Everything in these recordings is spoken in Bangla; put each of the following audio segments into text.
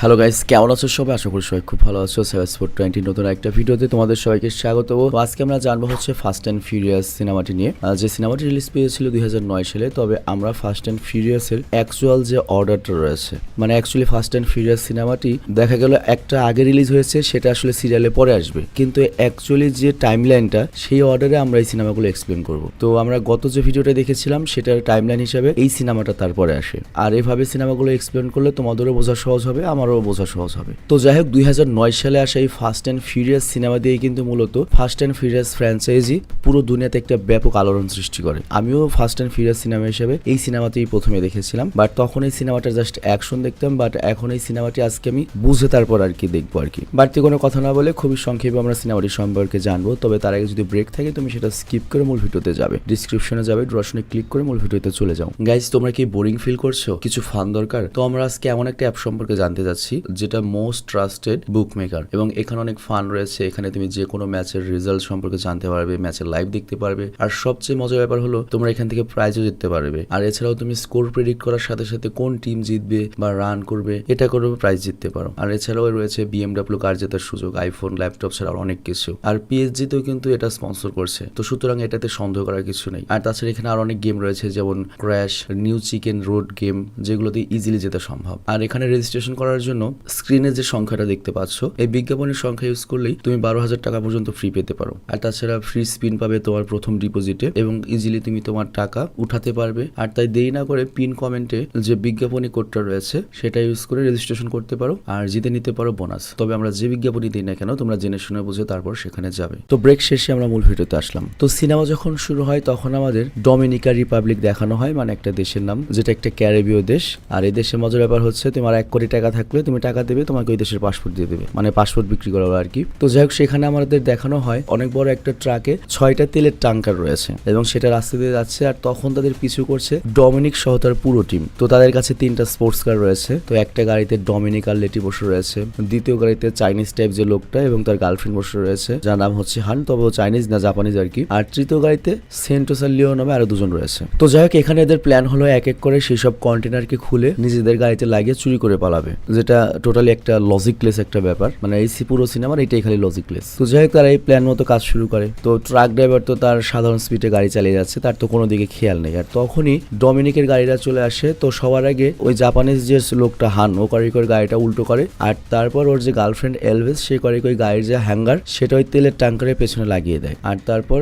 হ্যালো গাইস, কেমন আছো সবাই? আশা করি সবাই খুব ভালো আছো। স্পোর্ট 20 নতুন একটা ভিডিওতে তোমাদের সবাইকে স্বাগত। তো আজকে আমরা জানবো হচ্ছে ফাস্ট অ্যান্ড ফিউরিয়াস সিনেমাটি নিয়ে, যে সিনেমাটি রিলিজ পেয়েছিল 2009 সালে। তবে আমরা ফাস্ট অ্যান্ড ফিউরিয়াসের অ্যাকচুয়াল যে অর্ডারটা রয়েছে, মানে অ্যাকচুয়ালি ফাস্ট অ্যান্ড ফিউরিয়াস সিনেমাটি দেখা গেল একটা আগে রিলিজ হয়েছে, সেটা আসলে সিরিয়ালে পরে আসবে, কিন্তু অ্যাকচুয়ালি যে টাইমলাইনটা সেই অর্ডারে আমরা এই সিনেমাগুলো এক্সপ্লেন করব। তো আমরা গত যে ভিডিওটা দেখেছিলাম সেটার টাইমলাইন হিসাবে এই সিনেমাটা তারপরে আসে, আর এভাবে সিনেমাগুলো এক্সপ্লেন করলে তোমাদেরও বোঝা সহজ হবে, আমারও বোঝা সহজ হবে। তো যাই হোক, 2009 সালে আসা এই ফাস্ট অ্যান্ড ফিউরিয়াস সিনেমা দিয়ে কিন্তু মূলত ফাস্ট অ্যান্ড ফিউরিয়াস ফ্র্যাঞ্চাইজি পুরো দুনিয়াতে একটা ব্যাপক আলোড়ন সৃষ্টি করে। আমিও ফাস্ট অ্যান্ড ফিউরিয়াস সিনেমা হিসেবে এই সিনেমাতেই প্রথমে দেখেছিলাম, বাট তখন এই সিনেমাটা জাস্ট অ্যাকশন দেখতাম, বাট এখন এই সিনেমাটি আজকে আমি বুঝে তারপর আর কি দেখবো আর কি। বাড়তি কোনো কথা না বলে খুবই সংক্ষেপে আমরা সিনেমাটি সম্পর্কে জানবো। তবে তার আগে যদি ব্রেক থাকে তুমি সেটা স্কিপ করে মূল ভিডিওতে যাবে, ডিসক্রিপশনে যাবে, ড্রশনে ক্লিক করে মূল ভিডিওতে চলে যাও। গাইজ, তোমরা কি বোরিং ফিল করছো? কিছু ফান দরকার? তো আমরা আজকে এমন একটা অ্যাপ সম্পর্কে জানতে যাচ্ছি যেটা মোস্ট ট্রাস্টেড বুক মেকার, এবং এখানে অনেক ফান রয়েছে। এখানে তুমি যে কোনো ম্যাচের রেজাল্ট সম্পর্কে জানতে পারবে, ম্যাচের লাইভ দেখতে পারবে, আর সবচেয়ে মজার ব্যাপার হলো তোমরা এখান থেকে প্রাইজও জিততে পারবে। আর এছাড়াও তুমি স্কোর প্রেডিক্ট করার সাথে সাথে কোন টিম জিতবে বা রান করবে এটা করবে, প্রাইজ জিততে পারো। আর এছাড়াও রয়েছে BMW কার জেতার সুযোগ, আইফোন, ল্যাপটপ ছাড়া অনেক কিছু। আর PSG-তেও কিন্তু এটা স্পন্সর করছে, তো সুতরাং এটাতে সন্দেহ করার কিছু নেই। আর তাছাড়া এখানে আর অনেক গেম রয়েছে, যেমন crash, new chicken road game, যেগুলোতে ইজিলি যেতে সম্ভব। আর এখানে রেজিস্ট্রেশন করার জন্য স্ক্রিনে যে সংখ্যাটা দেখতে পাচ্ছ, এই বিজ্ঞাপনের সংখ্যা ইউজ করলেই তুমি 12,000 টাকা পর্যন্ত ফ্রি পেতে পারো। আর তাছাড়া ফ্রি স্পিন পাবে তোমার প্রথম ডিপোজিটে, এবং ইজিলি তুমি তোমার টাকা উঠাতে পারবে। আর তাই দেরি না করে পিন কমেন্টে যে বিজ্ঞাপনী কোডটা রয়েছে সেটা ইউজ করে রেজিস্ট্রেশন করতে পারো, আর জিতে নিতে পারো বোনাস। তবে আমরা যে বিজ্ঞাপনী দিই না কেন, তোমরা জেনে শুনে বুঝে তারপর সেখানে যাবে। তো ব্রেক শেষে আমরা মূল ভিডিওতে আসলাম। তো সিনেমা যখন শুরু হয় তখন আমাদের ডমিনিকা রিপাবলিক দেখানো হয়, মানে একটা দেশের নাম, যেটা একটা ক্যারিবীয় দেশ। আর এই দেশের মজার ব্যাপার হচ্ছে, তোমার 1 কোটি টাকা থাকলে তুমি টাকা দেবে, তোমাকে ওই দেশের পাসপোর্ট দিয়ে দেবে, মানে পাসপোর্ট বিক্রি করা আর কি। তো যাই হোক, সেখানে আমাদের দেখানো হয় অনেক বড় একটা ট্রাকে 6টা তেলের ট্যাঙ্কার রয়েছে, এবং সেটা রাস্তা দিয়ে যাচ্ছে। আর তখন তাদের পিছু করছে ডমিনিক সহ তার পুরো টিম। তো তাদের কাছে 3টা স্পোর্টস কার রয়েছে। তো একটা গাড়িতে ডমিনিক আর লেটি বসে রয়েছে, দ্বিতীয় গাড়িতে চাইনিজ টাইপ যে লোকটা এবং তার গার্লফ্রেন্ড বসে রয়েছে, যার নাম হচ্ছে হান, তবে ও চাইনিজ না, জাপানিজ আর কি। আর তৃতীয় গাড়িতে সেন্টোস আর লিও নামে আরো 2জন রয়েছে। তো যাই হোক, এখানে এদের প্ল্যান হলো এক এক করে সেই সব কন্টেনারকে খুলে নিজেদের গাড়িতে লাগিয়ে চুরি করে পালাবে, যেটা টোটালি একটা লজিকলেস একটা ব্যাপার। মানে এই পুরো সিনেমার এইটাই খালি লজিকলেস। তো যাই হোক, তারা এই প্ল্যান মতো কাজ শুরু করে। তো ট্রাক ড্রাইভার তো তার সাধারণ স্পিডে গাড়ি চালিয়ে যাচ্ছে, তার তো কোনো দিকে খেয়াল নেই। আর তখনই ডমিনিকের গাড়িটা চলে আসে। তো সবার আগে ওই জাপানিজ যে লোকটা হান, ও করে গাড়িটা উল্টো করে, আর তারপর ওর যে গার্লফ্রেন্ড এলভিস, সে করে গাড়ির যে হ্যাঙ্গার সেটা ওই তেলের ট্যাঙ্কারের পেছনে লাগিয়ে দেয়। আর তারপর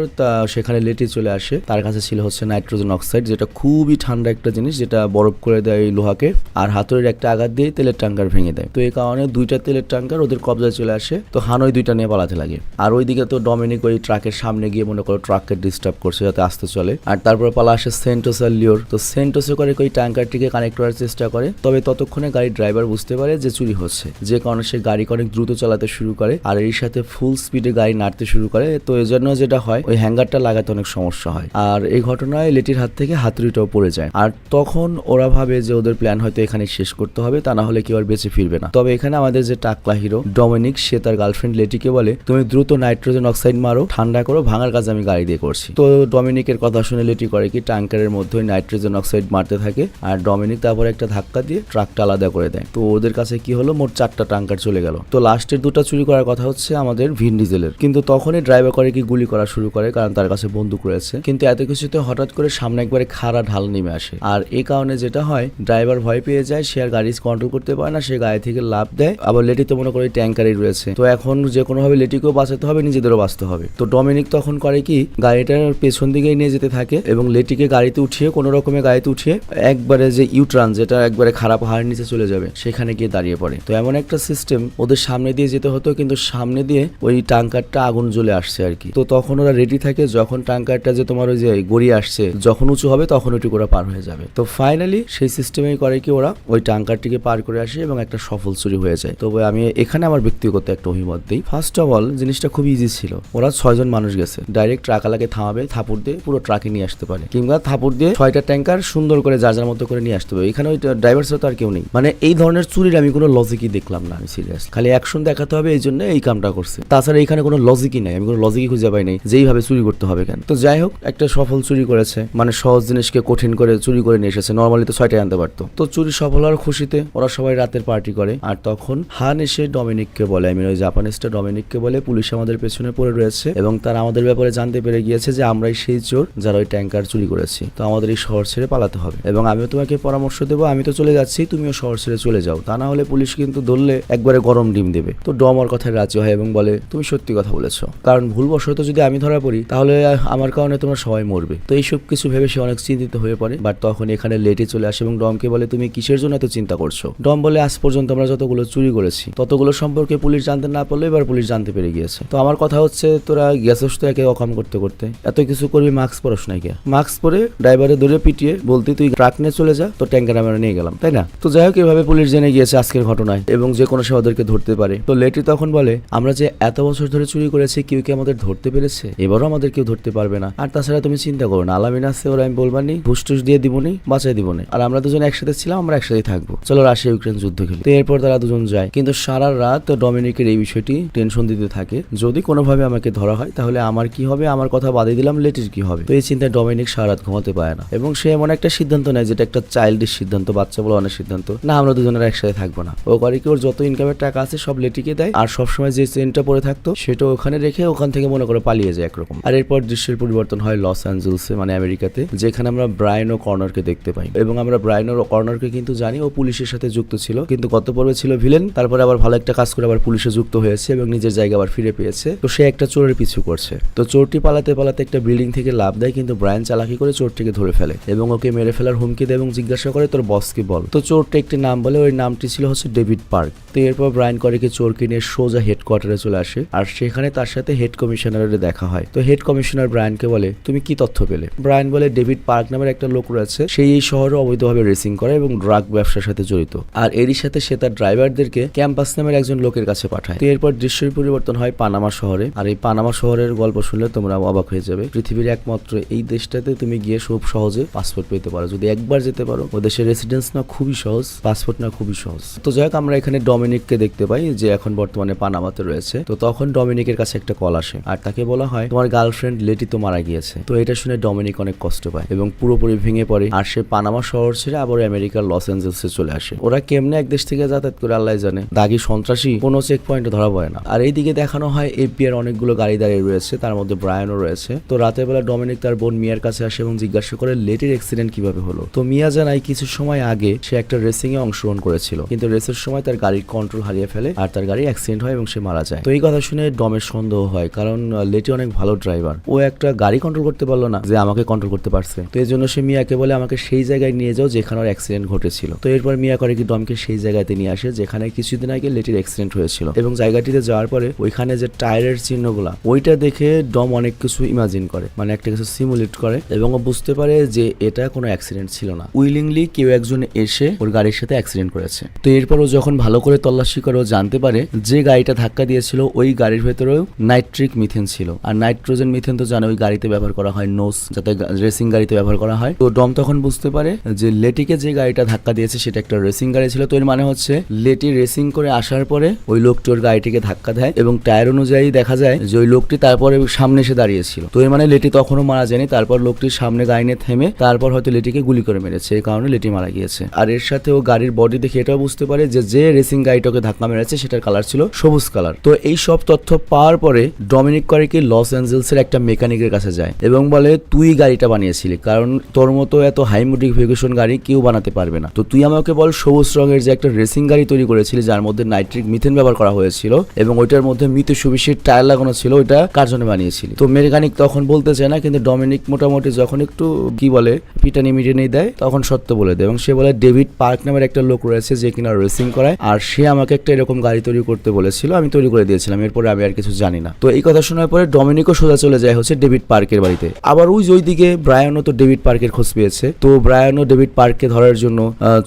সেখানে লেটি চলে আসে, তার কাছে ছিল হচ্ছে নাইট্রোজেন অক্সাইড, যেটা খুবই ঠান্ডা একটা জিনিস, যেটা বরফ করে দেয় এই লোহাকে। আর হাতুড়ির একটা আঘাত দিয়ে তেলের ট্যাঙ্কার ভেঙে দেয়। তো এই কারণে 2টা তেলের ট্যাঙ্কার ওদের কবজায় চলে আসে। তো হান ওই 2টা নিয়ে পালাতে লাগে। আর ওইদিকে তো ডমিনিক ওই ট্রাকের সামনে গিয়ে মনে করো ট্রাককে ডিস্টার্ব করছে যাতে আসতে চলে। আর তারপর পালা আসে সেন্টোস আর লিওর। তো সেন্টোসে করে ওই ট্যাঙ্কারটিকে কানেক্ট করার চেষ্টা করে, তবে ততক্ষণে গাড়ির ড্রাইভার বুঝতে পারে যে চুরি হচ্ছে, যে কারণে সে গাড়িকে অনেক দ্রুত চালাতে শুরু করে, আর এর সাথে ফুল স্পিডে গাড়ি নাড়তে শুরু করে। তো এই জন্য যেটা হয়, ওই হ্যাঙ্গারটা লাগাতে অনেক সমস্যা হয়। আর এই ঘটনায় লেটির হাত থেকে হাতুড়িটাও পড়ে যায়। আর তখন ওরা ভাবে যে ওদের প্ল্যান হয়তো এখানে শেষ করতে হবে, তা না হলে কেউ আর বেঁচে ফিরবে না। তবে এখানে আমাদের যে টাকলা হিরো ডমিনিক, সে তার গার্লফ্রেন্ড লেটিকে বলে, তুমি দ্রুত নাইট্রোজেন অক্সাইড মারো, ঠান্ডা করো, ভাঙার কাজ আমি গাড়ি দিয়ে করছি। তো ডমিনিকের কথা শুনে লেটি করে কি, ট্যাঙ্কারের মধ্যে নাইট্রোজেন অক্সাইড মারতে থাকে, আর ডমিনিক তারপর একটা ধাক্কা দিয়ে ট্রাকটা আলাদা করে দেয়। তো ওদের কাছে কি হলো, মোট 4টা ট্যাঙ্কার চলে গেল। তো লাস্টের 2টা চুরি করার কথা হচ্ছে আমাদের ভিন ডিজেলের, কিন্তু তখনই ড্রাইভার করে কি গুলি করা শুরু করে, কারণ তার কাছে বন্দুক রয়েছে। কিন্তু এত কিছুতে হঠাৎ করে সামনে একবারে খাড়া ঢাল নেমে আসে, আর এই কারণে যেটা হয়, ড্রাইভার ভয় পেয়ে যায়, সে আর গাড়ি কন্ট্রোল করতে পারে না, সে গাড়ি থেকে লাফ দেয়। আবার লেটি তো মনে করে ট্যাঙ্কারই রয়েছে, তো এখন যে কোনো ভাবে লেটিকেও বাঁচাতে হবে, নিজেদেরও বাঁচতে হবে। তো ডমিনিক তখন করে কি, গাড়িটার পেছন দিকেই নিয়ে যেতে থাকে, এবং লেটিকে গাড়িতে উঠিয়ে কোনো রকমের গাড়িতে উঠিয়ে একবারে যে ইউটার্ন, যেটা একবারে খারাপ পাহাড়ের নিচে চলে যাবে, সেখানে গিয়ে দাঁড়িয়ে পড়ে। তো এমন একটা সিস্টেম, ওদের সামনে দিয়ে যেতে হতো, কিন্তু সামনে দিয়ে ওই ট্যাঙ্কারটা আগুন জ্বলে আসছে আর কি। তো তখন ওরা রেডি থাকে, যখন ট্যাঙ্কারটা যে তোমার ওই যে গড়িয়ে আসছে, যখন উঁচু হবে তখন ওইটুকু ওরা পার হয়ে যাবে। তো ফাইনালি সেই সিস্টেমেই করে কি, ওরা ওই ট্যাঙ্কারটিকে পার করে আসে এবং একটা সফল চুরি হয়ে যায়। তবে আমি এখানে আমার ব্যক্তিগত একটা অভিমত দিই। ফার্স্ট অফ অল, জিনিসটা খুব ইজি ছিল। ওরা 6জন মানুষ গেছে, ডাইরেক্ট ট্রাকালাকে থামাবে, থাপুর দিয়ে পুরো ট্রাকে নিয়ে আসতে পারে, কিংবা থাপুর দিয়ে 6টা ট্যাঙ্কার সুন্দর করে যার যার মতো করে নিয়ে আসতে হবে। এখানে ওই ড্রাইভার ছাড়া তো আর কেউ নেই। মানে এই ধরনের চুরির আমি কোনো লজিকই দেখলাম না, আমি সিরিয়াস। খালি অ্যাকশন দেখাতে হবে, এই জন্য এই কামটা করছে। তাছাড়া এখানে কোনো লজিকই নাই, আমি কোনো লজিকই খুঁজে পাই নাই যেইভাবে চুরি করতে হবে কেন। তো যাই হোক, একটা সফল চুরি করেছে, মানে সহজ জিনিসকে কঠিন করে চুরি করে নিয়ে এসেছে। নর্মালি তো 6টাই আনতে পারতো। তো চুরি সফল হওয়ার খুশিতে ওরা সবাই রাতের পার্টি করে। আর তখন হান এসে ডমিনিককে বলে, আমি ওই জাপানিজটা ডমিনিককে বলে, পুলিশ আমাদের পেছনে পড়ে রয়েছে এবং তারা আমাদের ব্যাপারে জানতে পেরে গিয়েছে যে আমরাই সেই চোর যারা ওই ট্যাঙ্কার চুরি করেছি, তো আমাদের এই শহর ছেড়ে পালাতে হবে এবং আমিও তোমাকে পরামর্শ দেবো, আমি তো চলে যাচ্ছি, তুমিও শহর ছেড়ে চলে যাও, তা না হলে পুলিশ কিন্তু ধরলে একবারে গরম ডিম দেবে। তো ডম ওর কথায় রাজি হয় এবং বলে তুমি সত্যি কথা বলেছো, কারণ ভুলবশত যদি আমি ধরা পড়ি তাহলে আমার কারণে তোমরা সবাই মরবে। তো এইসব কিছু ভেবে সে অনেক চিন্তিত হয়ে পড়ে। বাট তখন এখানে লেটি চলে আসে এবং ডমকে বলে তুমি কিসের জন্য এত চিন্তা করছো। ডম বলে আজ পর্যন্ত আমরা যতগুলো চুরি করেছি ততগুলো সম্পর্কে পুলিশ জানতে না পারলে এবার পুলিশ জানতে পেরে গিয়েছে। তো আমার কথা হচ্ছে তোরা গেছস তো একে অকাম করতে করতে, এত কিছু করবি মাস্ক পরস নাই কে? মাস্ক পরে ড্রাইভারে ধরে পিটিয়ে বলতে তুই ট্রাক নিয়ে চলে যা, তো ট্যাঙ্কার আমরা নিয়ে গেলাম, তাই না? তো যাই হোক এভাবে পুলিশ জেনে গিয়েছে আজকের ঘটনায় এবং যে কোনো সময় ওদেরকে ধরতে পারে। তো লেটি তখন বলে আমরা যে এত বছর ধরে চুরি করেছি কেউ কি আমাদের ধরতে পেরেছে? এবারও আমাদের কেউ ধরতে পারবে না। আর তাছাড়া তুমি চিন্তা করো না, আলামিন আছে, ওরা আমি বলবানি, ঘুষ দিয়ে দিবনি, বাঁচাই দিবনি, আর আমরা দুজন একসাথে ছিলাম, আমরা একসাথে থাকবো, চলো রাশিয়া ইউক্রেন যুদ্ধ খেলি। তো এরপর তারা দুজন যায়, কিন্তু সারা রাত ডমিনিকের এই বিষয়টি টেনশন দিতে থাকে, যদি কোনোভাবে আমাকে ধরা হয় তাহলে আমার কি হবে, আমার কথা বাদে দিলাম লেটির কি হবে। তো এই চিন্তায় ডমিনিক সারা রাত ঘুমাতে পারে না এবং সে এমন একটা সিদ্ধান্ত নেয় যেটা একটা চাইল্ডিশ সিদ্ধান্ত, বাচ্চা বলে অনেক সিদ্ধান্ত, না আমরা দুজনের একসাথে থাকবো না। ও করে কি, ওর যত ইনকামের টাকা আছে সব লেটিকে দেয় আর সবসময় যে চেনটা পরে থাকতো সেটা ওখানে রেখে ওখান থেকে মনে করে পালিয়ে যায় একরকম। আর এরপর দৃশ্যের পরিবর্তন হয় লস অ্যাঞ্জেলসে, মানে আমেরিকাতে, যেখানে আমরা ব্রায়ান ও কর্নারকে দেখতে পাই এবং আমরা ব্রায়ান ও কর্নারকে কিন্তু জানি ও পুলিশের সাথে যুক্ত ছিল, কিন্তু গত পর্বে ছিল ভিলেন, তারপরে আবার ভালো একটা কাজ করে আবার পুলিশে যুক্ত হয়েছে এবং নিজের জায়গা আবার ফিরে পেয়েছে। তো সে একটা চোরের পিছু করছে। তো চোরটি পালাতে পালাতে একটা বিল্ডিং থেকে লাফ দেয়, কিন্তু ব্রায়ান চালাকি করে চোরটিকে ধরে ফেলে এবং ওকে মেরে ফেলার হুমকি দেয় এবং জিজ্ঞাসা করে তোর বসকে বল। তো চোরটা একটি নাম বলে, ওই নামটি ছিল হচ্ছে ডেভিড পার্ক। তো এরপর ব্রায়ান করে কি চোরকে নিয়ে সোজা হেডকোয়ার্টারে চলে আসে আর সেখানে তার সাথে হেড কমিশনারের দেখা হয়। তো হেড কমিশনার ব্রায়ানকে বলে তুমি কি তথ্য পেলে? ব্রায়ান বলে ডেভিড পার্ক নামের একটা লোক রয়েছে, সেই এই শহরে অবৈধভাবে রেসিং করে এবং ড্রাগ ব্যবসার সাথে জড়িত, আর এরই সাথে সে তার ড্রাইভারদেরকে ক্যাম্পাস নামের একজন লোকের কাছে পাঠায়। তো এরপর দৃশ্যের পরিবর্তন হয় পানামা শহরে। আর এই পানামা শহরের গল্প শুনলে তোমরা অবাক হয়ে যাবে, পৃথিবীর একমাত্র এই দেশটাতে তুমি গিয়ে খুব সহজে পাসপোর্ট পেতে পারো, যদি একবার যেতে পারো। ও দেশের রেসিডেন্স না খুবই সহজ, পাসপোর্ট না খুবই সহজ। তো যাই হোক আমরা এখানে ডমিনিককে দেখতে পাই যে এখন বর্তমানে পানামাতে রয়েছে। তো তখন ডমিনিকের কাছে একটা কল আসে আর তাকে বলা হয় তোমার গার্লফ্রেন্ড লেটি তো মারা গিয়েছে। তো এটা শুনে ডমিনিক অনেক কষ্ট পায় এবং পুরোপুরি ভেঙে পড়ে আর সে পানামা শহর ছেড়ে আবার আমেরিকার লস অ্যাঞ্জেলসে চলে আসে। ওরা কেমনে এক দেশ থেকে যাতায়াত করে আল্লাহ জানে, দাগি সন্ত্রাসী কোনো চেক পয়েন্টে ধরা পড়ে না। আর এইদিকে দেখানো হয় এফবিআই এর অনেকগুলো গাড়ি দাঁড়িয়ে রয়েছে, তার মধ্যে ব্রায়ানও রয়েছে। তো রাতের বেলা ডমিনিক তার বোন মিয়ার কাছে আসে এবং জিজ্ঞাসা করে লেটির অ্যাক্সিডেন্ট কিভাবে হলো। তো মিয়া জানায় কিছু সময় আগে সে একটা রেসিং এ অংশগ্রহণ করেছিল, কিন্তু রেসের সময় তার গাড়ির কন্ট্রোল হারিয়ে ফেলে আর তার গাড়ি অ্যাক্সিডেন্ট হয় এবং সে মারা যায়। তো এই কথা শুনে ডমের সন্দেহ হয়, কারণ লেটি অনেক ভালো ড্রাইভার, ও একটা গাড়ি কন্ট্রোল করতে পারলো না যে আমাকে কন্ট্রোল করতে পারছে। তো এই জন্য সে মিয়াকে বলে আমাকে সেই জায়গায় নিয়ে যাও যেখানে ওর অ্যাক্সিডেন্ট ঘটেছিল। তো এরপর মিয়া করে কি ডমকে সেই জায়গাতে নিয়ে আসে যেখানে কিছুদিন আগে লেটির অ্যাক্সিডেন্ট হয়েছিল এবং জায়গাটিতে যাওয়ার পরে ওইখানে যে টায়ারের চিহ্নগুলা ওইটা দেখে ডম অনেক কিছু ইমাজিন করে, মানে একটা কিছু সিমুলেট করে এবং ও বুঝতে পারে যে এটা কোনো অ্যাক্সিডেন্ট ছিল না, উইলিংলি কেউ একজন এসে ওর গাড়ির সাথে অ্যাক্সিডেন্ট করেছে। তো এরপর ও যখন ভালো করে তল্লাশি করে ও জানতে পারে যে গাড়িটা ধাক্কা দিয়েছিল ওই গাড়ির ভেতরেও নাইট্রিক মিথেন ছিল, আর নাইট্রোজেন মিথেন তো জানো ওই গাড়িতে ব্যবহার করা হয় নোস, যাতে রেসিং গাড়িতে ব্যবহার করা হয়। তো ডম তখন বুঝতে পারে যে লেটিকে যে গাড়িটা ধাক্কা দিয়েছে সেটা একটা রেসিং গাড়ি ছিল। তো এর মানে হচ্ছে লেটি রেসিং করে আসার পরে ওই লোকটি ওর গাড়িটিকে ধাক্কা দেয় এবং টায়ার অনুযায়ী দেখা যায় যে ওই লোকটি তারপরে সামনে এসে দাঁড়িয়েছিল। তো এর মানে লেটি তখনও মারা যায়নি, তারপর লোকটির সামনে গাড়ি নিয়ে থেমে তারপর হয়তো লেটিকে গুলি করে মেরেছে, এই কারণে লেটি মারা গিয়েছে। আর এর সাথে ও গাড়ির বডি দেখে এটাও বুঝতে পারে যে যে রেসিং গাড়িটাকে ধাক্কা মেরেছে সেটার কালার ছিল সবুজ কালার। তো এই সব তথ্য পাওয়ার পরে ডমিনিক করে কি লস অ্যাঞ্জেলসের একটা মেকানিকের কাছে যায় এবং বলে তুই গাড়িটা বানিয়েছিলি, কারণ তোর মতো এত হাই মডিফিকেশন গাড়ি কেউ বানাতে পারবে না। তো তুই আমাকে বল সবুজ রঙের যে একটা রেসিং গাড়ি তৈরি করেছিলি যার মধ্যে নাইট্রিক মিথেন ব্যবহার করা হয়েছিল এবং ওইটার মধ্যে মিতসুবিশির টায়ার লাগানো ছিল, ওইটা কার জন্য বানিয়েছিলি? তো মেকানিক তখন বলতে চায় না, কিন্তু ডমিনিক মোটামুটি যখন একটু কি বলে পিটানি মিটানি দেয় তখন সত্য বলে দেয় এবং সে বলে ডেভিড পার্ক নামের একটা লোক রয়েছে যে কিনা রেসিং করায় আর সে আমাকে একটা এরকম গাড়ি তৈরি করতে বলেছিল, আমি তৈরি করে দিয়েছিলাম, এরপরে আমি আর কিছু জানি না। তো এই কথা শোনার পরে ডমিনিকও সোজা চলে যায় হচ্ছে ডেভিড পার্কের বাড়িতে। আবার ওই দিকে ব্রায়ানও তো ডেভিড পার্কের খোঁজ পেয়েছে, তো ব্রায়ানও ডেভিড পার্ককে ধরার জন্য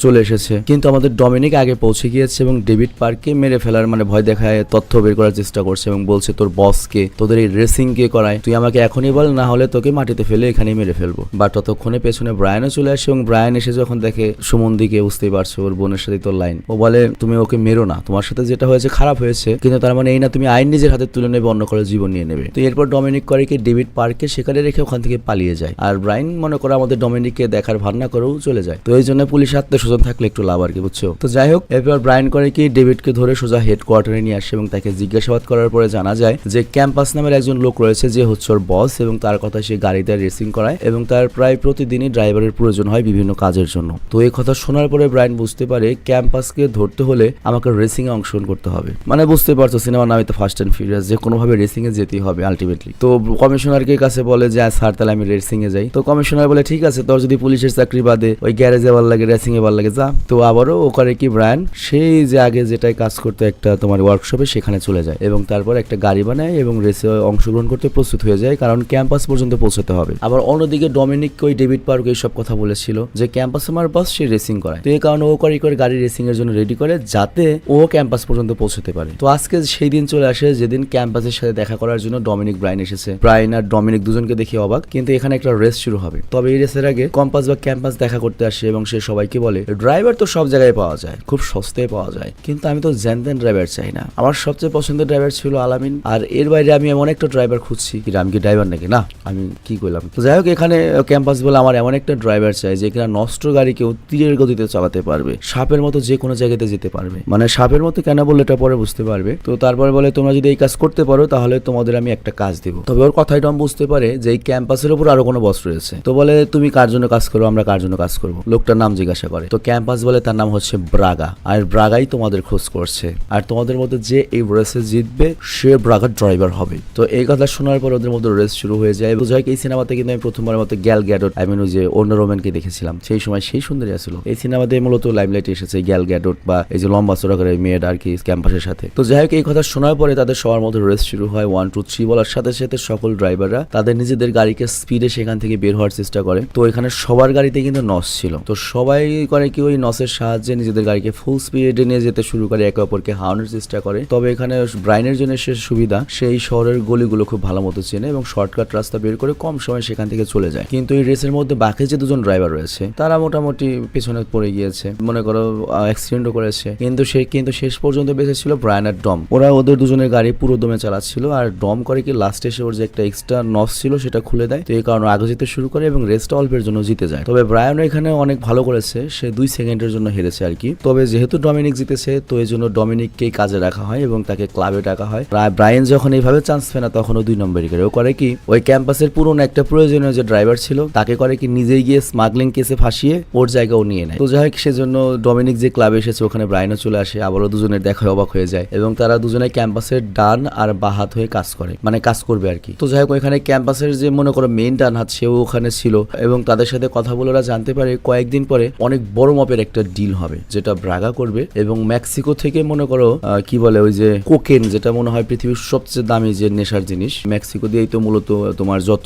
চলে এসেছে, কিন্তু আমাদের ডমিনিক আগে পৌঁছে গিয়েছে এবং ডেভিড পার্ককে মেরে ফেলার মানে ভয় দেখায় তথ্য বের করার চেষ্টা করছে এবং বলছে তোর বসকে তোদের এই রেসিং কে করায় তুই আমাকে এখনই বল, না হলে তোকে মাটিতে ফেলে এখানেই মেরে ফেলবো। বা ততক্ষণে পেছনে ব্রায়ানও চলে আসে এবং ব্রায়ান এসে যখন দেখে সুমনদিকে, বুঝতেই পারছো ওর বোনের সাথে তোর লাইন, ও বলে তুমি ওকে মেরো না, তোমার সাথে যেটা হয়েছে খারাপ হয়েছে, কিন্তু তার মানে এই না তুমি আইন নিজের হাতে তুলে নেবে, অন্য করে জীবন নিয়ে নেবে। তো এরপর ডমিনিক করে কি ডেভিড পার্ককে সেখানে রেখে ওখান থেকে পালিয়ে যায় আর ব্রায়ান মনে করে আমাদের ডমিনিককে দেখার ভাবনা করেও চলে যায়। তো এই জন্য পুলিশ আত্মীয়স্বজন থাকলে একটু লাভ আর কি, বুঝছো। তো যাই হোক, এরপর ব্রায়ান করে কি ডেভিডকে ধরে সোজা হেডকোয়ার্টারে নিয়ে আসে এবং তাকে জিজ্ঞাসাবাদ করার পরে জানা যায় যে ক্যাম্পাস নামের একজন লোক রয়েছে যে হচ্ছে ওর বস, এবং তার কথা সে গাড়িতে রেসিং করায় এবং তার প্রায় প্রতিদিনই ড্রাইভারের প্রয়োজন হয় বিভিন্ন কাজের জন্য। তো এই কথা শোনার পরে ব্রায়ান বুঝতে পারে ক্যাম্পাসকে ধরতে হলে আমাকে রেসিং এ অংশগ্রহণ করতে হবে। মানে বুঝতে পারছো সিনেমার নামে তো ফাস্ট অ্যান্ড ফিউরিয়াস, যে কোনোভাবে রেসিং এ যেতেই হবে আলটিমেটলি। তো কমিশনারকে কাছে বলে যে স্যার তাহলে আমি রেসিং এ যাই। তো কমিশনার বলে ঠিক আছে, তোর যদি পুলিশের চাকরি বাদে ওই গ্যারেজে ভালো লাগে, রেসিং এ ভালো লাগে, যা। তো আবারও ও করে কি ব্রায়ান সেই যে আগে যেটাই কাজ করতে একটা তোমার ওয়ার্কশপে সেখানে চলে যায় এবং তারপর একটা গাড়ি বানায় এবং রেসে অংশগ্রহণ করতে প্রস্তুত হয়ে যায়, কারণ ক্যাম্পাস পর্যন্ত পৌঁছতে হবে। আবার অন্যদিকে ডমিনিক ওই ডেভিড পার্ক এইসব কথা বলেছিল যে ক্যাম্পাস আমার বস, সে রেসিং করায়। তো এই কারণে ও করে গাড়ি রেসিং এর জন্য রেডি করে যাতে ও ক্যাম্পাস পর্যন্ত পৌঁছতে পারে। তো আজকে সেই দিন চলে আসে যেদিন ক্যাম্পাসের সাথে দেখা করার জন্য ডমিনিক ব্রায়ান এসেছে। ব্রায়ান আর ডমিনিক দুজনকে দেখে অবাক, কিন্তু এখানে একটা রেস শুরু হবে। তবে এই রেসের আগে কম্পাস বা ক্যাম্পাস দেখা করতে আসে এবং সে সবাইকে বলে ড্রাইভার তো সব জায়গায় পাওয়া যায়, খুব সস্তায় পাওয়া যায়, কিন্তু আমি তো জ্যানতেন ড্রাইভার চাই না। আমার সবচেয়ে পছন্দের ড্রাইভার ছিল আলামিন, আর এর বাইরে আমি এমন একটা ড্রাইভার খুঁজছি। আমি কি ড্রাইভার নাকি? না, আমি কি করলাম। তো যাই হোক, এখানে ক্যাম্পাস বলে আমার এমন একটা ড্রাইভার চাই যে কিনা নষ্ট গাড়িকেও তীরের গতিতে চালাতে পারবে, সাপের মতো যে কোনো জায়গাতে যেতে পারবে। মানে সাপের মতো কেন বললে এটা পরে বুঝতে পারবে। তো তারপরে বলে তোমরা যদি এই কাজ করতে পারো তাহলে তোমাদের আমি একটা কাজ দিব। তবে ওর কথাই টম বুঝতে পারে যে এই ক্যাম্পাসের উপর আরো কোনো বস রয়েছে। তো বলে তুমি কার জন্য কাজ করো? আমরা কার জন্য কাজ করবো? লোকটার নাম জিজ্ঞাসা করে। তো ক্যাম্পাস বলে তার নাম হচ্ছে ব্রাগা, আর ব্রাগাই তোমাদের খোঁজ করছে, আর তোমাদের মধ্যে যে এই রেসে জিতবে সে ব্রাগার ড্রাইভার হবে। তো এই কথা শোনার পর ওদের মধ্যে রেস শুরু হয়ে যায়। বোঝা যায় এই সিনেমাতে কিন্তু আমি প্রথমবারের মতো গ্যাল গ্যাডট ওই যে অন্য রোম্যানকে দেখেছিলাম, সেই সময় সেই সুন্দরী আসছিল। এই সিনেমাতে মূলত লাইমলাইটে এসেছে গ্যাল গ্যাডট বা এই যে লম্বা চড়া করে মেয়েটা আর কি ক্যাম্পাসের সাথে। তো যাই হোক, এই কথা শোনার পরে তাদের সবার মধ্যে রেস শুরু হয়। 1 2 3 বলার সাথে সাথে সকল ড্রাইভাররা তাদের নিজেদের গাড়িকে স্পিডে সেখান থেকে বের হওয়ার চেষ্টা করে। তো এখানে সবার গাড়িতে কিন্তু নস ছিল। তো সবাই করে কি ওই নসের সাহায্যে নিজেদের গাড়িকে ফুল স্পিডে নিয়ে যেতে শুরু করে, একে অপরকে হারানোর চেষ্টা করে। তবে এখানে ব্রায়ানের জন্য সে সুবিধা, সেই শহরের গলিগুলো খুব ভালো মতো চেনে এবং শর্টকাট রাস্তা বের করে কম সময় সেখান থেকে চলে যায়। কিন্তু এই রেসের মধ্যে বাকি যে দুজন ড্রাইভার রয়েছে তারা মোটামুটি পেছনে পড়ে গিয়েছে, মনে করো অ্যাক্সিডেন্টও করেছে। কিন্তু শেষ পর্যন্ত বেঁচে ছিল ব্রায়ান আর ডম। ওরা ওদের দুজনের গাড়ি পুরো দমে চালাচ্ছিল, আর ডম করে কি লাস্টে এসে ওর যে একটা এক্সট্রা নস ছিল সেটা খুলে দেয়। তো এই কারণে আগে যেতে শুরু করে এবং রেসটা অল্পের জন্য জিতে যায়। তবে ব্রায়ানও এখানে অনেক ভালো করেছে, সে 2 সেকেন্ডের জন্য হেরেছে আর কি। তবে যেহেতু ডমিনিক জিতেছে তো এই জন্য ডমিনিককেই কাজে রাখা হয় এবং তাকে ক্লাবে ডাকা হয়। ব্রায়ান যখন এইভাবে চান্স পায় না তখন ও 2 নম্বরই করে। ও করে কি ওই ক্যাম্পাসের পুরনো একটা প্রয়োজনীয় যে ড্রাইভার ছিল তাকে করে কি নিজেই গিয়ে স্মাগলিং কেসে ফাঁসিয়ে ওর জায়গাও নিয়ে নেয়। তো যাই হোক, সেজন্য ডমিনিক যে ক্লাবে এসেছে ওখানে ব্রায়ানও চলে আসে। আবারও দুজনের দেখা অবাক হয়ে যায় এবং তারা দুজনে ক্যাম্পাসের ডান আর বাঁ হাত হয়ে কাজ করে, মানে কাজ করবে আর কি। তো যাই হোক, ওইখানে ক্যাম্পাসের যে মনে করো মেইন ডান হাত সেও ওখানে ছিল এবং তাদের সাথে কথা বলে ওরা জানতে পারে কয়েকদিন পরে অনেক বড় মাপের একটা ডিল হবে যেটা ব্রাগা করবে এবং মেক্সিকো থেকে মনে করো কি বলে ওই যে কোকেন, যেটা মনে হয় পৃথিবীর সবচেয়ে দামি যে নেশার জিনিস, মেক্সিকো দিয়েই তো মূলত তোমার যত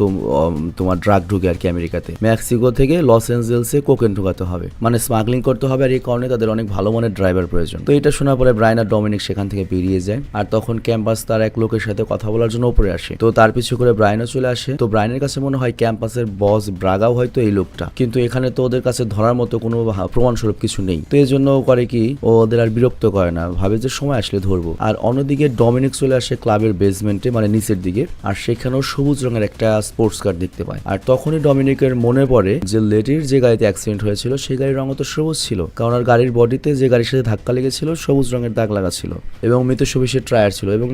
তোমার ড্রাগ ঢুকে আর কি আমেরিকাতে। মেক্সিকো থেকে লস অ্যাঞ্জেলসে কোকেন ঢুকাতে হবে, মানে স্মাগলিং করতে হবে, আর এই কারণে তাদের অনেক ভালো মানের ড্রাইভার প্রয়োজন। তো এটা শোনার পরে ব্রায়ান আর ডমিনিক সেখান থেকে বেরিয়ে যায়, আর তখন ক্যাম্পাস তার এক লোকের সাথে কথা বলার জন্য উপরে আসে। তো তার পিছু করে ব্রায়ানও চলে আসে। তো ব্রায়ানের কাছে মনে হয় ক্যাম্পাসের বস ব্রাগাও হয়তো এই লোকটা, কিন্তু এখানে তো ওদের কাছে ধরার মতো কোনো প্রমাণস্বরূপ কিছু নেই। তো এই জন্য করে কি ও ওদের আর বিরক্ত করে না, ভাবে যে সময় আসলে ধরবো। আর অন্যদিকে ডমিনিক চলে আসে ক্লাবের বেসমেন্টে, মানে নিচের দিকে, আর সেখানেও সবুজ রঙের একটা স্পোর্টস কার দেখতে পায়। আর তখনই ডমিনিকের মনে পড়ে যে লেডির যে গাড়িতে অ্যাক্সিডেন্ট হয়েছিল সেই গাড়ির রঙ তো সবুজ ছিল, কারণ আর গাড়ির বডিতে যে গাড়ির সাথে ধাক্কা লেগেছিল সবুজ রঙের দাগ লাগা ছিল এবং মৃত সবিশের টায়ার ছিল এবং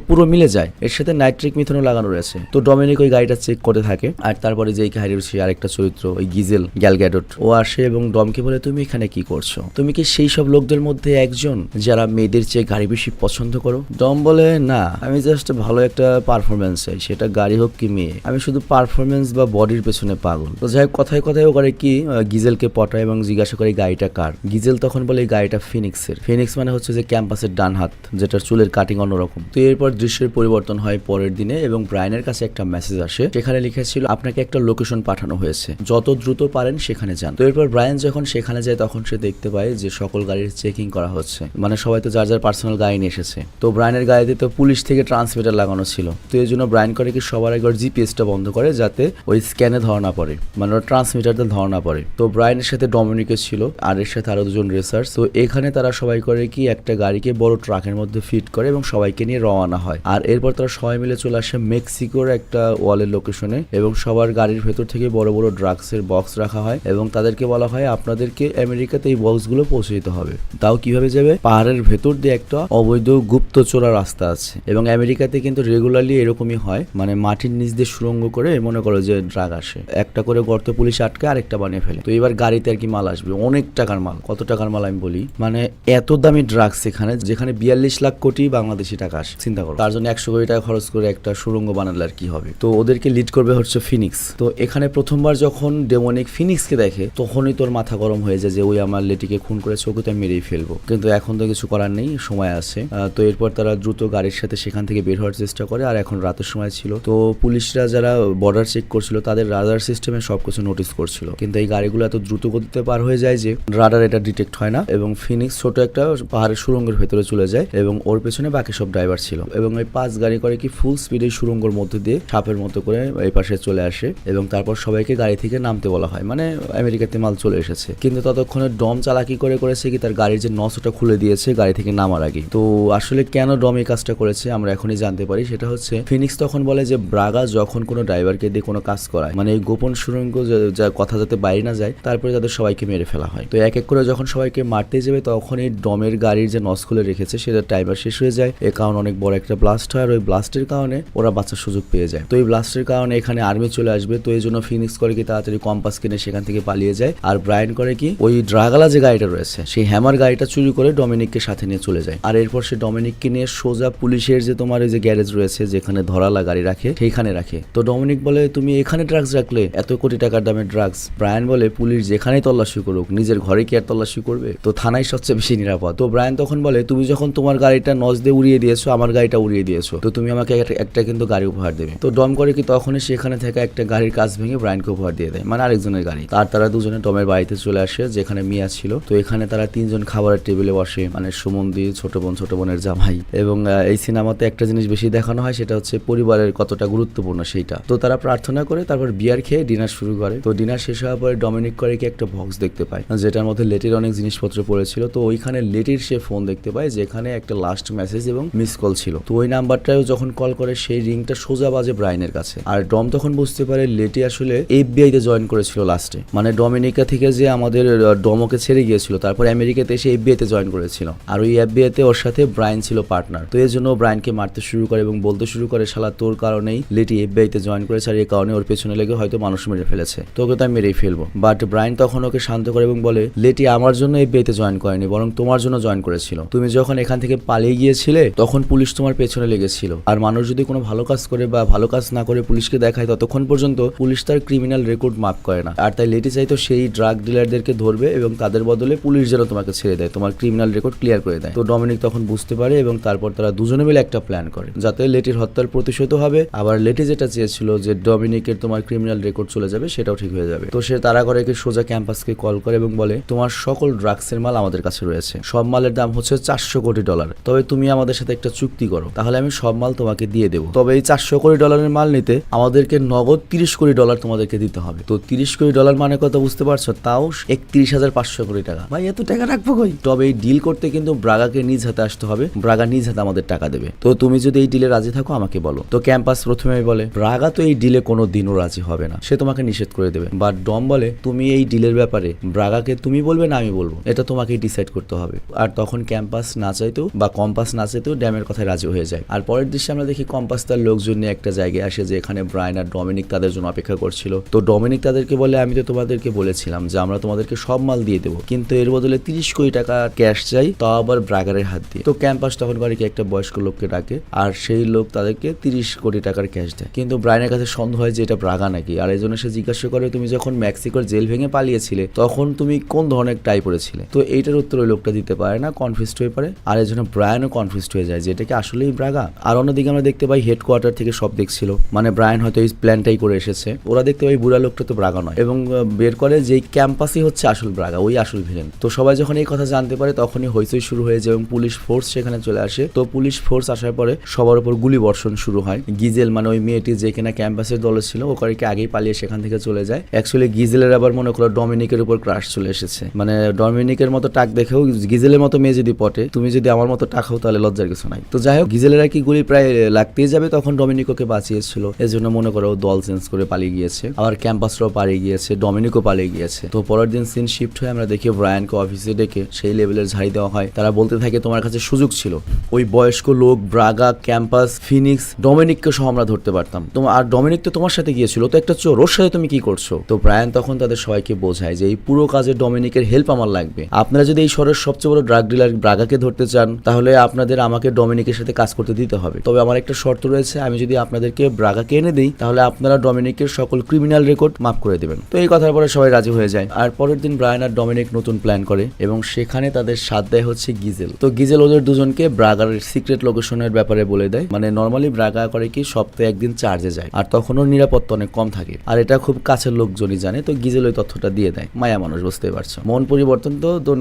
পুরো মিলে যায়। এর সাথে নাইট্রিক মিথনও লাগানো রয়েছে। তো ডমিনিক ওই গাড়িটা চেক করতে থাকে, আর তারপরে যে কাহিনীর সে আরেকটা চরিত্র ওই গিজেল গ্যাল গ্যাডট ও আসে এবং ডমকে বলে তুমি এখানে কি করছো? তুমি কি সেই সব লোকদের মধ্যে একজন যারা মেয়েদের চেয়ে গাড়ি বেশি পছন্দ করো? ডম বলে না, আমি জাস্ট ভালো একটা পারফরমেন্স চাই, সেটা গাড়ি হোক কি মেয়ে, আমি শুধু পারফরমেন্স বা বডির পেছনে পাগল। তো যাই হোক, কথায় কথায় ও করে কি গিজেলকে পটায় এবং জিজ্ঞাসা করে গাড়িটা কার। গিজেল তখন বলে এই গাড়িটা ফিনিক্সের। ফিনিক্স মানে হচ্ছে যে ক্যাম্পাসের ডান হাত, যেটার চুলের কাটিং অন্যরকম। তো এরপর দৃশ্যের পরিবর্তন হয় পরের দিনে এবং ব্রায়ানের কাছে একটা মেসেজ আসে, সেখানে লিখেছিল আপনাকে একটা লোকেশন পাঠানো হয়েছে, যত দ্রুত পারেন সেখানে যান। তো এরপর ব্রায়ান যখন সেখানে যায় তখন সে দেখতে পায় যে সকল গাড়ির চেকিং করা হচ্ছে, মানে সবাই তো যার যার পার্সোনাল গাড়ি নিয়ে এসেছে। তো ব্রায়ানের গাড়িতে তো পুলিশ থেকে ট্রান্সমিটার লাগানো ছিল। তো এই জন্য ব্রায়ান করে কি সবার একবার জিপিএসটা বন্ধ করে যাতে ওই স্ক্যানে ধরা না পড়ে, মানে ওরা ট্রান্সমিটারটা ধরা না পড়ে। তো ব্রায়ানের সাথে ডমিনিকের ছিল, আর এর সাথে আরো দুজন রেসার্স। তো এখানে তারা সবাই করে কি একটা গাড়িকে বড় ট্রাকের মধ্যে ফিট করে এবং সবাইকে নিয়ে রওনা হয়। আর এরপর তারা সবাই মিলে চলে আসে মেক্সিকোর একটা ওয়ালের লোকেশনে এবং সবার গাড়ির ভেতর থেকে বড় বড় ড্রাগসের বক্স রাখা হয় এবং তাদেরকে বলা হয় আপনাদেরকে আমেরিকাতে এই বক্সগুলো পৌঁছে যেতে হবে। তাও কিভাবে যাবে? পাহাড়ের ভেতর দিয়ে একটা অবৈধ গুপ্তচোরা রাস্তা আছে, এবং আমেরিকাতে কিন্তু রেগুলারলি এরকমই হয়, মানে মাটির নিচ দিয়ে সুড়ঙ্গ করে মনে করো যে ড্রাগ আসে, একটা করে গর্ত পুলিশ আটকে আরেকটা বানিয়ে ফেলে। তো এবার গাড়িতে আর কি মাল আসবে, অনেক টাকার মাল। কত টাকার মাল আমি বলি, মানে এত দামি ড্রাগস এখানে, যেখানে 42 লাখ কোটি বাংলাদেশি টাকা আসে। চিন্তা করো, তার জন্য 100 কোটি টাকা খরচ করে একটা সুড়ঙ্গ বানালে আর কি হবে। তো ওদেরকে লিড করবে হচ্ছে ফিনিক্স। তো এখানে প্রথমবার যখন ডেমনিক ফিনিক্সকে দেখে তখনই তোর মাথা গরম হয়ে যায় যে ওই আমার লেটিকে খুন করেছে, ওকে তো আমি মেরেই ফেলবো। কিন্তু এখন তো কিছু করার নেই, সময় আছে। তো এরপর তারা দ্রুত গাড়ির সাথে সেখান থেকে বের হওয়ার চেষ্টা করে। আর এখন রাতের সময় ছিল, তো পুলিশরা যারা বর্ডার চেক করছিল তাদের রাডার সিস্টেমে সবকিছু নোটিস করছিল, কিন্তু এই গাড়িগুলো এত দ্রুত গতিতে পার হয়ে যায় যে রাডার এটা ডিটেক্ট হয় না, এবং ফিনিক্স ছোট একটা পাহাড়ের সুড়ঙ্গের ভেতরে চলে যায়, এবং ওর পেছনে বাকি সব ড্রাইভার ছিল। এবং ওই 5 গাড়ি করে কি ফুল স্পিডে সুড়ঙ্গের মধ্যে দিয়ে সাপের মতো করে এই পাশে চলে আসে, এবং তারপর সবাইকে গাড়ি থেকে নামতে বলা হয়, মানে আমেরিকাতে মাল চলে এসেছে। কিন্তু ততক্ষণে ডম চালাকি করেছে কি তার গাড়ির যে নসটা খুলে দিয়েছে গাড়ি থেকে নামার আগে। তো আসলে কেন ডম এই কাজটা করেছে আমরা এখনই জানতে পারি। সেটা হচ্ছে ফিনিক্স তখন বলে যে ব্রাগা যখন কোনো ড্রাইভারকে দিয়ে কোনো কাজ করায়, মানে এই গোপন সুড়ঙ্গ যা কথা যাতে বাইরে না যায়, তারপরে তাদের সবাইকে মেরে ফেলা হয়। তো এক এক করে যখন সবাইকে মারতে যাবে তখন এই ডমের গাড়ির যে নস খুলে রেখেছে সেটা টাইমার শেষ হয়ে যায়। এ কারণে অনেক বড় একটা ব্লাস্ট হয়, আর ওই ব্লাস্টের কারণে ওরা বাঁচার সুযোগ পেয়ে যায়। তো এই ব্লাস্টের কারণে এখানে আর্মি চলে আসবে। তো এই জন্য ফিনিক্স করে কি তাড়াতাড়ি কম্পাস কিনে সেখান থেকে পালিয়ে যায়, আর ব্রায়ান করে কি ওই ড্রাগালা যে গাড়িটা রয়েছে সেই হ্যামার গাড়িটা চুরি করে ডমিনিককে সাথে নিয়ে চলে যায়। আর এরপর সে ডমিনিককে নিয়ে সোজা পুলিশের যে তোমার ওই যে গ্যারেজ রয়েছে যেখানে ধরালা গাড়ি রাখে সেইখানে রাখে। তো ডমিনিক বলে তুমি এখানে ড্রাগস রাখলে, এত কোটি টাকার দামের ড্রাগস। ব্রায়ান বলে পুলিশ যেখানেই তল্লাশি করুক নিজের ঘরে কি আর তল্লাশি করবে, তো থানায় সবচেয়ে বেশি নিরাপদ। তো ব্রায়ান তখন বলে তুমি যখন তোমার গাড়িটা নজ দিয়ে উড়িয়ে দিয়েছো, আমার গাড়িটা উড়িয়ে দিয়েছো, তো তুমি আমাকে একটা কিন্তু গাড়ি উপহার দেবে। তো ডম করে কি তখনই সেখানে থেকে একটা গাড়ির কাজ ভেঙে ব্রায়ানকে উপহার দিয়ে দেয়, মানে আরেকজনের গাড়ি। তারা দুজনে ডমের বাড়িতে চলে আসে যেখানে মিয়া ছিল। তো এখানে তারা 3 জন খাবারের টেবিলে বসে, মানে সুমন্দি, ছোট বোনের জামাই। এবং এই সিনেমাতে একটা জিনিস বেশি দেখানো হয়, সেটা হচ্ছে পরিবারের কতটা গুরুত্বপূর্ণ সেইটা। তো তারা প্রার্থনা করে তারপর বিয়ার খেয়ে ডিনার শুরু করে। তো ডিনার শেষ হওয়ার পরে ডমিনিক করে কি একটা বক্স দেখতে পায় যেটার মধ্যে লেটির অনেক জিনিসপত্র পড়েছিল। তো ওইখানে লেটির সে ফোন দেখতে পায় যেখানে একটা লাস্ট মেসেজ এবং মিস কল ছিল। তো ওই নাম্বারটাও যখন কল করে সেই রিংটা সোজা বাজে ব্রায়ানের কাছে। আর ডম তখন বুঝতে পারে লেটি আসলে FBI তে জয়েন করেছিল লাস্টে, মানে ডমিনিকা থেকে যে আমাদের ডমোকে ছেড়ে গিয়েছিল, তারপর আমেরিকাতে এসে FBI তে জয়েন করেছিল। আর ওই FBI তে ওর সাথে ব্রায়ান ছিল পার্টনার। তো এর জন্য ব্রায়ানকে মারতে শুরু করে এবং বলতে শুরু করে শালা তোর কারণেই লেটি FBI তে জয়েন করেছে, আর এই কারণে ওর পেছনে লেগে হয়তো মানুষ মেরে ফেলেছে, তোকে তো আমি মেরেই ফেলবো। বাট ব্রায়ান তখন ওকে শান্ত করে এবং বলে লেটি আমার জন্য FBI তে জয়েন করেনি, বরং তোমার জন্য জয়েন করেছিল। তুমি যখন এখান থেকে পালিয়ে গিয়েছিলে তখন পুলিশ তোমার পেছনে লেগেছিল। আর মানুষ যদি কোনো ভালো কাজ করে বা ভালো কাজ না করে পুলিশকে দেখায়, ততক্ষণ পর্যন্ত পুলিশ তার ক্রিমিনাল রেকর্ড মাফ করে না। আর তাই লেটি চাইতো সেই ড্রাগ ডিলারদেরকে ধরবে এবং তাদের বদলে পুলিশ যেন তোমাকে ছেড়ে দেয়, তোমার ক্রিমিনাল রেকর্ড ক্লিয়ার করে দেয়। তো ডমিনিক তখন বুঝতে পারে এবং তারপর তারা দুজনে মিলে একটা প্ল্যান করে যাতে লেটির হত্যার প্রতিশোধ হবে, আবার লেটি যেটা চেয়েছিল যে ডমিনিকের তোমার ক্রিমিনাল রেকর্ড চলে যাবে সেটাও ঠিক হয়ে যাবে। তো সে তারা করে কি সোজা ক্যাম্পাসকে কল করে এবং বলে তোমার সকল ড্রাগসের মাল আমাদের কাছে রয়েছে, সব মালের দাম হচ্ছে $400 কোটি, তবে তুমি আমাদের সাথে একটা চুক্তি করো, তাহলে আমি সব মাল তোমাকে দিয়ে দেবো। তবে এই $400 কোটি মাল নিতে আমাদেরকে নগদ $30 কোটি তোমাদেরকে দিতে হবে। তো $30 কোটি মানে কত বুঝতে পারছো? তাও 31,500 কোটি টাকা। ভাই এত টাকা রাখবো কই? তবে এই ডিল করতে কিন্তু ব্রাগাকে নিজ হাতে আসতে হবে, ব্রাগা নিজ হাতে আমাদের টাকা দেবে। তো তুমি যদি এই ডিলে রাজি থাকো আমাকে বলো। তো ক্যাম্পাস প্রথমে বলে ব্রাগা তো এই ডিলে কোনো দিনও রাজি হবে না, সে তোমাকে নিষেধ করে দেবে। বাট ডম বলে তুমি এই ডিলের ব্যাপারে ব্রাগাকে তুমি বলবে না আমি বলবো, এটা তোমাকেই ডিসাইড করতে হবে। আর তখন ক্যাম্পাস না চাইতেও বা কম্পাস না চাইতেও ড্যামের কথায় রাজি হয়ে যায়। আর পরের দৃশ্যে আমরা দেখি কম্পাস তার লোকজন নিয়ে একটা জায়গায় আসে যে এখানে ব্রায়ান আর ডমিনিক তাদের জন্য অপেক্ষা করছিল। তো ডমিনিক তাদেরকে বলে আমি তো তোমাদেরকে বলেছিলাম যে আমরা তোমাদেরকে সব মাল দিয়ে দেবো, কিন্তু এর বদলে 30 কোটি টাকা ক্যাশ চাই, তাও আবার ব্রাগারের হাত দিয়ে। তো ক্যাম্পাস তখন করে কি একটা বয়স্ক লোককে ডাকে আর সেই লোক তাদেরকে 30 কোটি টাকার ক্যাশ দেয়। কিন্তু ব্রায়ানের কাছে সন্দেহ হয় যে এটা ব্রাগা নাকি, আর এই জন্য সে জিজ্ঞাসা করে তুমি যখন মেক্সিকোর জেল ভেঙে পালিয়েছিলে তখন তুমি কোন ধরনের টাই পরেছিলে? তো এইটার উত্তর ওই লোকটা দিতে পারে না, কনফিউজড হয়ে পড়ে। আর এই জন্য ব্রায়ানও কনফিউজড হয়ে যায় যে এটা কি আসলেই ব্রাগা। আর অন্যদিকে আমরা দেখতে পাই হেডকোয়ার্টার থেকে সব দেখছিল, মানে ব্রায়ান হয়তো এই প্ল্যানটাই করে এসেছে। ওরা দেখতে পাই বুড়া লোকটা তো ব্রাগা নয় এবং বের করে যে ক্যাম্পাসই হচ্ছে আসল ব্রাগা, ওই আসল ভিলেন। তো সবাই যখন এই কথা জানতে পারে তখনই হইচই শুরু হয়ে যায় এবং পুলিশ ফোর্স সেখানে চলে আসে। তো পুলিশ ফোর্স আসার পরে সবার উপর গুলি বর্ষণ শুরু হয়। গিজেল মানে ওই মেয়েটি যে কিনা ক্যাম্পাসের দলে ছিল ও করে কি আগেই পালিয়ে সেখান থেকে চলে যায়। অ্যাকচুয়ালি গিজেলের আবার মনে করো ডমিনিকের উপর ক্রাশ চলে এসেছে, মানে ডমিনিকের মতো টাক দেখেও গিজেলের মতো মেয়ে যদি পটে, তুমি যদি আমার মতো টাক হও তাহলে লজ্জার কিছু নাই। তো যাই হোক গিজেলের আর কি গুলি প্রায় লাগতেই যাবে, তখন ডমিনিকোকে বাঁচিয়েছিল, এজন্য মনে করো দল চেঞ্জ করে পালিয়ে গিয়েছে। আবার ক্যাম্পাসরাও পালিয়ে গিয়েছে, ডমিনিকও পালিয়ে গিয়েছে। তো পরের দিন সিন শিফট হয়ে আমরা দেখি ব্রায়ান ব্রায়ানকে অফিসে ডেকে সেই লেভেলের ঝাড়ি দেওয়া হয়। তারা বলতে থাকে তোমার কাছে সুযোগ ছিল, ওই বয়স্ক লোক, ব্রাগা, ক্যাম্পাস, ফিনিক্স, ডমিনিককে সহ আমরা ধরতে পারতাম। আর ডমিনিক তো তোমার সাথে গিয়েছিল, তো একটা চোর, ওর সাথে তুমি কি করছো? তো ব্রায়ান তখন তাদের সবাইকে বোঝায় যে এই পুরো কাজে ডমিনিকের হেল্প আমার লাগবে। আপনারা যদি এই শহরের সবচেয়ে বড় ড্রাগ ডিলার ব্রাগাকে ধরতে চান, তাহলে আপনাদের আমাকে ডমিনিকের সাথে কাজ করতে দিতে হবে। তবে আমার একটা শর্ত রয়েছে, আমি যদি আপনাদেরকে ব্রাগাকে এনে দিই, তাহলে আপনারা ডমিনিকের সকল ক্রিমিনাল রেকর্ড মাফ করে দেবেন। তো এই কথার পরে সবাই রাজি হয়ে যায়। আর পরের দিন ব্রায়ান আর ডমিনিক নতুন প্ল্যান করে এবং সেখানে তাদের সাথ দেয় হচ্ছে গিজেল। তো গিজেল ওদের দুজনকে ব্রাগার সিক্রেট লোকেশনের ব্যাপারে বলে দেয়। মানে নর্মালি ব্রাগা করে কি সপ্তাহে একদিন চার্জে যায়, আর তখন ওর নিরাপত্তা অনেক কম থাকে, আর এটা খুব কাছের লোকজনই জানে। তো গিজেল ওই তথ্যটা দিয়ে দেয়। মায়া মানুষ, বুঝতে পারছো, মন পরিবর্তন তো দল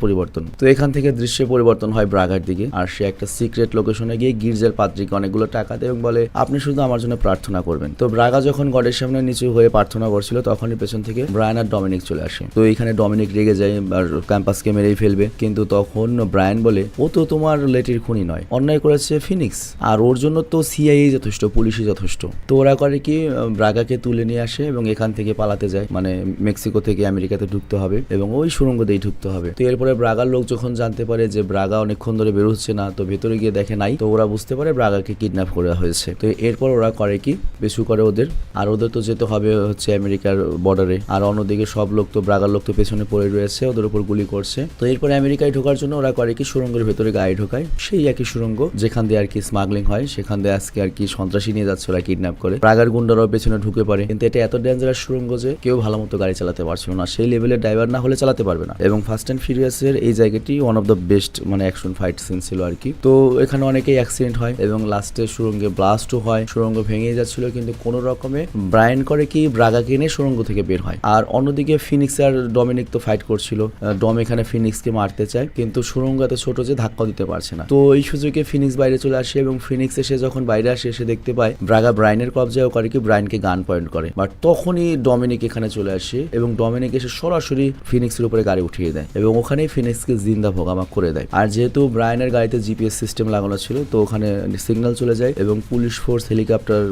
পরিবর্তন। তো এখান থেকে দৃশ্য পরিবর্তন হয় ব্রাগার দিকে, আর সে একটা সিক্রেট লোকেশনে গিয়ে গির্জের পাদ্রীকে অনেকগুলো টাকা দেয় এবং বলে আপনি শুধু আমার জন্য প্রার্থনা করবেন। তো ব্রাগা যখন গডের সামনে নিচু হয়ে প্রার্থনা করছিল, তখনই পেছন থেকে ব্রায়ান আর ডমিনিক চলে আসে। তো এখানে ডমিনিক রেগে যায় আর ক্যাম্পাসকে মেরেই ফেলবে, কিন্তু তখন ব্রায়ান বলে ও তো তোমার লেটির খুনি নয়, অন্যায় করেছে ফিনিক্স, আর ওর জন্য তো সিআইএ যথেষ্ট, পুলিশই যথেষ্ট। তো ওরা করে কি ব্রাগাকে তুলে নিয়ে আসে এবং এখান থেকে পালাতে যায়, মানে মেক্সিকো থেকে আমেরিকাতে ঢুকতে হবে এবং ওই সুড়ঙ্গ দিয়েই ঢুকতে হবে। তো এরপরে ব্রাগার লোক যখন জানতে পারে যে ব্রাগা অনেকক্ষণ ধরে বের হচ্ছে না, তো ভেতরে গিয়ে দেখে নাই, তো ওরা বুঝতে পারে ব্রাগাকে কিডন্যাপ করা হয়েছে। তো এরপর ওরা করে কি পিছু করে ওদের, আর ওদের তো যেতে হবে হচ্ছে আমেরিকার বর্ডারে, আর অন্যদিকে সব লোক তো ব্রাগার লোক তো পেছনে পড়ে রয়েছে, ওদের উপর গুলি করছে। তো এরপরে আমেরিকায় ঢোকার জন্য ওরা করে কি সুড়ঙ্গের ভেতরে গাড়ি ঢোকায়, সেই একই সুড়ঙ্গ যেখান দিয়ে আর কি স্মাগলিং হয়, সেখান দিয়ে আজকে আর কি সন্ত্রাসী নিয়ে যাচ্ছে ওরা কিডন্যাপ করে। ব্রাগার গুন্ডারাও পেছনে ঢুকে পড়ে, কিন্তু এটা এত ডেঞ্জারাস সুড়ঙ্গ যে কেউ ভালো মতো গাড়ি চালাতে পারছিল না, সেই লেভেলের ড্রাইভার না হলে চালাতে পারবে না। এবং ফাস্ট অ্যান্ড ফিউরিয়াসের এই জায়গাটি ওয়ান অফ দ্য বেস্ট মানে অ্যাকশন ফাইট সিন ছিল আর কি। তো এখানে অনেকেই অ্যাক্সিডেন্ট হয় এবং লাস্টে সুড়ঙ্গে ব্লাস্টও হয়, সুড়ঙ্গ ভেঙে যাচ্ছিল, কিন্তু কোনো রকমে ব্রায়ান করে কি ব্রাগাকে এনে সুড়ঙ্গ থেকে বের হয়। আর অন্যদিকে ফিনিক্স আর ডমিনিক তো ফাইট করছিল, ডম এখানে ফিনিক্সকে মারতে চায়, কিন্তু সুড়ঙ্গ এত ছোট যে ধাক্কা দিতে পারছে না। তো এই সুযোগে ফিনিক্স বাইরে চলে আসে এবং ফিনিক্স এসে যখন বাইরে আসে, এসে দেখতে পায় ব্রাগা ব্রায়ানের কবজায় করে কি ব্রায়ানকে গান পয়েন্ট করে, বাট তখনই ডমিনিক এখানে চলে আসে এবং ডমিনিক এসে সরাসরি ফিনিক্সের উপরে গাড়ি উঠিয়ে দেয় এবং ওখানেই ফিনিক্সকে জিন্দা ভোগামাক করে দেয়। আর যেহেতু ব্রায়ানের গাড়িতে জিপিএস সিস্টেম লাগানো ছিল, তো ওখানে সিগন্যাল চলে যায় এবং পুলিশ ফোর্স, হেলিকপ্টার,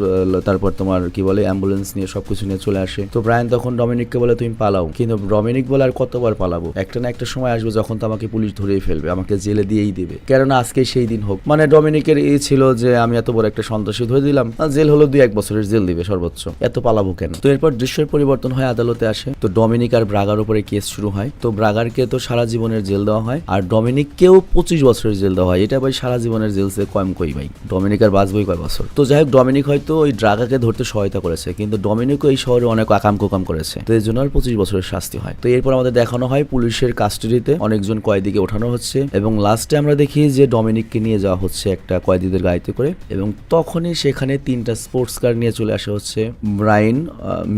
তারপর তোমার কি বলে অ্যাম্বুলেন্স নিয়ে সবকিছু নিয়ে চলে আসে। তো ব্রায়ান তখন ডমিনিককে বলে তুমি পালাও, কিন্তু ডমিনিক বলে আর কতবার পালাবো, একটা না একটা সময় আসবে যখন তো আমাকে পুলিশ ধরেই ফেলবে, আমাকে জেলে দিয়েই দেবে, কেননা আজকে সেই দিন হোক। মানে ডমিনিকের এই ছিল যে আমি এত বড় একটা সন্ত্রাসী ধরে দিলাম, জেল হলো 2-1 বছরের জেল দিবে সর্বোচ্চ, এত পালাবো কেন। তো এরপর দৃশ্যের পরিবর্তন হয় আদালতে আসে। তো ডমিনিক আর ব্রাগার উপরে কেস শুরু হয়। তো ব্রাগারকে তো সারা জীবনের জেল দেওয়া হয় আর ডমিনিককেও 25 বছরের জেল দেওয়া হয়। এটা ভাই সারা জীবনের জেল সে কম কই ভাই, ডমিনিক আর বাঁচবই কয় বছর। তো যাই হোক, ডমিনিক হয়তো ওই ড্রাগাকে ধরতে সহায়তা করেছে, কিন্তু ডমিনিকও এই শহরে অনেক আকাম কোকাম করেছে, তো এর জন্য আর 25 বছরের শাস্তি হয়। তো এরপর আমাদের দেখানো হয় পুলিশের কাস্টাডিতে অনেকজন কয়েদিকে ওঠানো হচ্ছে এবং লাস্টে আমরা দেখি যে ডমিনিককে নিয়ে যাওয়া হচ্ছে একটা কয়েদিদের গাড়িতে করে, এবং তখনই সেখানে 3টা স্পোর্টস কার নিয়ে চলে আসা হচ্ছে ব্রাইন,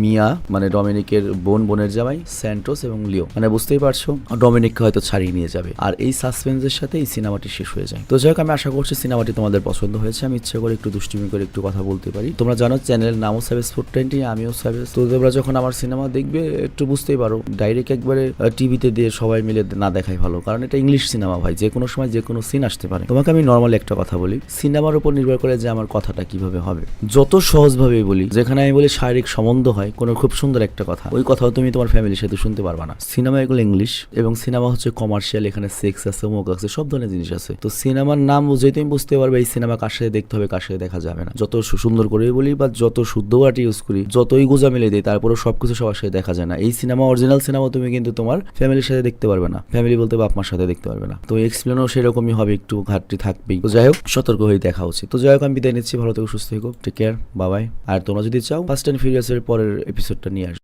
মিয়া মানে ডমিনিকের বোনের জামাই, স্যান্টোস এবং লিও। মানে বুঝতেই পারছো ডমিনিককে হয়তো ছাড়িয়ে নিয়ে যাবে। আর এই সাসপেন্সের সাথে এই সিনেমাটি শেষ হয়ে যায়। তো যাই হোক, আমি আশা করছি সিনেমাটি তোমাদের পছন্দ হয়েছে। আমি ইচ্ছা করে একটু দুষ্টুমি করে একটু কথা বলতে পারি। তোমরা জানো চ্যানেলের নামও সাবেস 420, আমিও সাবেস। তো তোমরা যখন আমার সিনেমা দেখবে একটু বুঝতেই পারো, ডাইরেক্ট একবারে টিভিতে দিয়ে সবাই মিলে না দেখাই ভালো, কারণ এটা ইংলিশ সিনেমা ভাই, যে কোনো সময় যে কোনো সিন আসতে পারে। তোমাকে আমি নর্মালি একটা কথা বলি, সিনেমার উপর নির্ভর করে যে আমার কথাটা কিভাবে হবে। যত সহজভাবে বলি, যেখানে আমি বলি শারীরিক সম্বন্ধ হয় কোনো খুব সুন্দর একটা কথা, ওই কথাও তুমি তোমার ফ্যামিলির সাথে শুনতে পারবা না। সিনেমা এগুলো ইংলিশ, এবং সিনেমা হচ্ছে কমার্শিয়াল, এখানে সেক্স আছে, মুখ আছে, সব ধরনের জিনিস আছে। তো সিনেমার নাম বুঝেই তুমি বুঝতে পারবে এই সিনেমা কার সাথে দেখতে হবে, কার সাথে দেখা যাবে না। যত সুন্দর করে বলি বা যত শুদ্ধ ওয়ার্ড ইউজ করি, যতই গোজা মিলে দিই, তারপরে সবকিছু সবার সাথে দেখা যায় না। এই সিনেমা অরিজিনাল সিনেমা তুমি কিন্তু তোমার ফ্যামিলির সাথে দেখতে পারবে না, ফ্যামিলি বলতে বাপ মার সাথে দেখতে পারবে না। তো এক্সপ্লেনও সেরকমই হবে, একটু ঘাটতি থাকবেই। তো যাই হোক, সতর্ক হয়ে দেখা উচিত। তো যাই হোক, আমি বিদায় নিচ্ছি, ভালো থেকো, সুস্থ থেকো, টেক কেয়ার, বাই বাই। আর তোমরা যদি চাও ফাস্ট অ্যান্ড ফিউরিয়াস এর পরের এপিসোডটা নিয়ে আসবে।